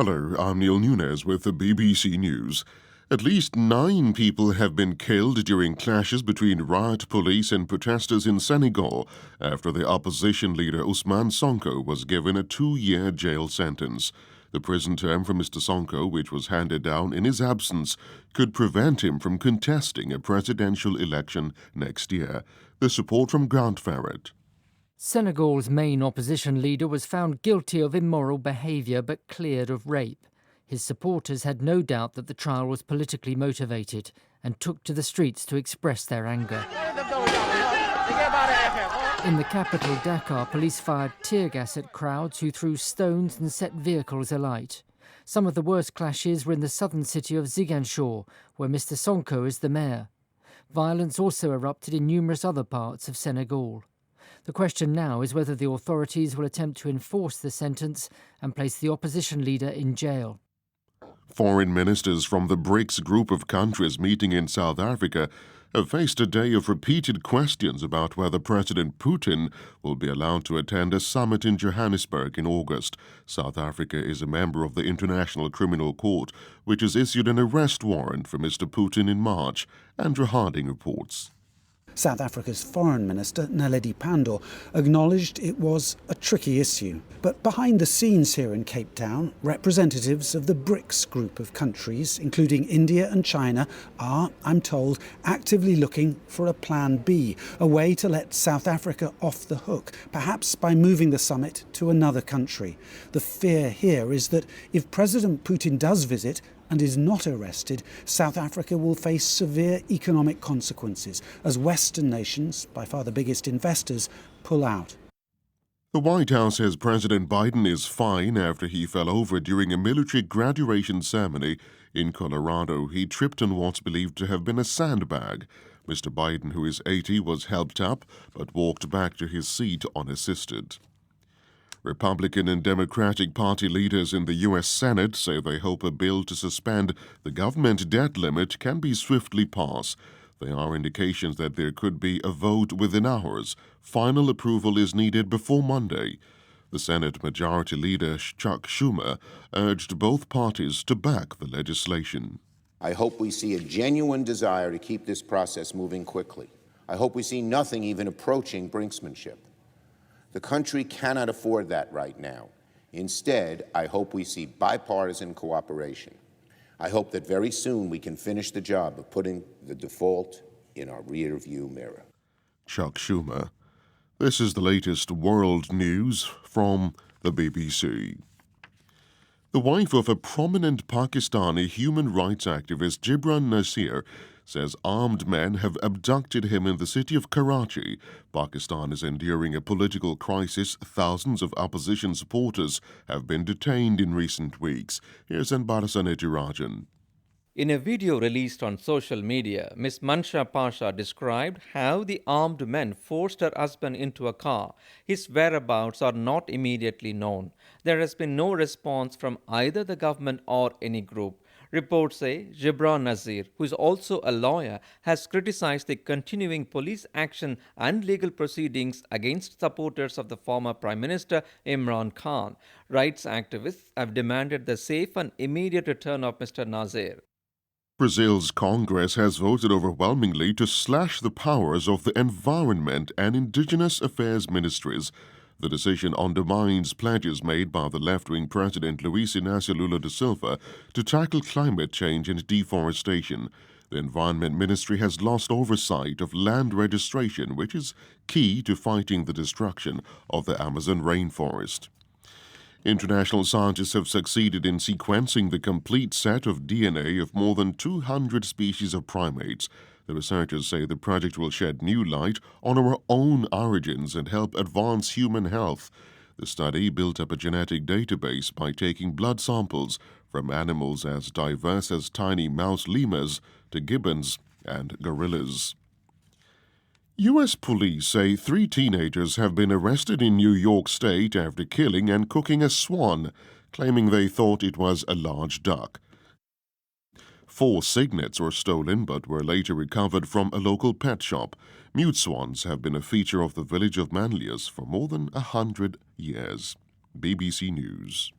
Hello, I'm Neil Nunes with the BBC News. At least 9 people have been killed during clashes between riot police and protesters in Senegal after the opposition leader Ousmane Sonko was given a 2-year jail sentence. The prison term for Mr. Sonko, which was handed down in his absence, could prevent him from contesting a presidential election next year. The support from Grant Farrett. Senegal's main opposition leader was found guilty of immoral behaviour but cleared of rape. His supporters had no doubt that the trial was politically motivated and took to the streets to express their anger. In the capital, Dakar, police fired tear gas at crowds who threw stones and set vehicles alight. Some of the worst clashes were in the southern city of Ziguinchor, where Mr. Sonko is the mayor. Violence also erupted in numerous other parts of Senegal. The question now is whether the authorities will attempt to enforce the sentence and place the opposition leader in jail. Foreign ministers from the BRICS group of countries meeting in South Africa have faced a day of repeated questions about whether President Putin will be allowed to attend a summit in Johannesburg in August. South Africa is a member of the International Criminal Court, which has issued an arrest warrant for Mr. Putin in March. Andrew Harding reports. South Africa's Foreign Minister, Naledi Pandor, acknowledged it was a tricky issue. But behind the scenes here in Cape Town, representatives of the BRICS group of countries, including India and China, are, I'm told, actively looking for a plan B, a way to let South Africa off the hook, perhaps by moving the summit to another country. The fear here is that if President Putin does visit and is not arrested, South Africa will face severe economic consequences as Western nations, by far the biggest investors, pull out. The White House says President Biden is fine after he fell over during a military graduation ceremony in Colorado. He tripped on what's believed to have been a sandbag. Mr. Biden, who is 80, was helped up but walked back to his seat unassisted. Republican and Democratic Party leaders in the U.S. Senate say they hope a bill to suspend the government debt limit can be swiftly passed. There are indications that there could be a vote within hours. Final approval is needed before Monday. The Senate Majority Leader Chuck Schumer urged both parties to back the legislation. I hope we see a genuine desire to keep this process moving quickly. I hope we see nothing even approaching brinksmanship. The country cannot afford that right now. Instead, I hope we see bipartisan cooperation. I hope that very soon we can finish the job of putting the default in our rearview mirror. Chuck Schumer. This is the latest world news from the BBC. The wife of a prominent Pakistani human rights activist, Gibran Nasir, says armed men have abducted him in the city of Karachi. Pakistan is enduring a political crisis. Thousands of opposition supporters have been detained in recent weeks. Here's Anbarasan Etirajan. In a video released on social media, Ms. Mansha Pasha described how the armed men forced her husband into a car. His whereabouts are not immediately known. There has been no response from either the government or any group. Reports say Gibran Nasir, who is also a lawyer, has criticized the continuing police action and legal proceedings against supporters of the former Prime Minister Imran Khan. Rights activists have demanded the safe and immediate return of Mr. Nasir. Brazil's Congress has voted overwhelmingly to slash the powers of the Environment and Indigenous Affairs Ministries. The decision undermines pledges made by the left-wing President Luiz Inácio Lula da Silva to tackle climate change and deforestation. The Environment Ministry has lost oversight of land registration, which is key to fighting the destruction of the Amazon rainforest. International scientists have succeeded in sequencing the complete set of DNA of more than 200 species of primates. The researchers say the project will shed new light on our own origins and help advance human health. The study built up a genetic database by taking blood samples from animals as diverse as tiny mouse lemurs to gibbons and gorillas. U.S. police say 3 teenagers have been arrested in New York State after killing and cooking a swan, claiming they thought it was a large duck. 4 cygnets were stolen but were later recovered from a local pet shop. Mute swans have been a feature of the village of Manlius for more than 100 years. BBC News.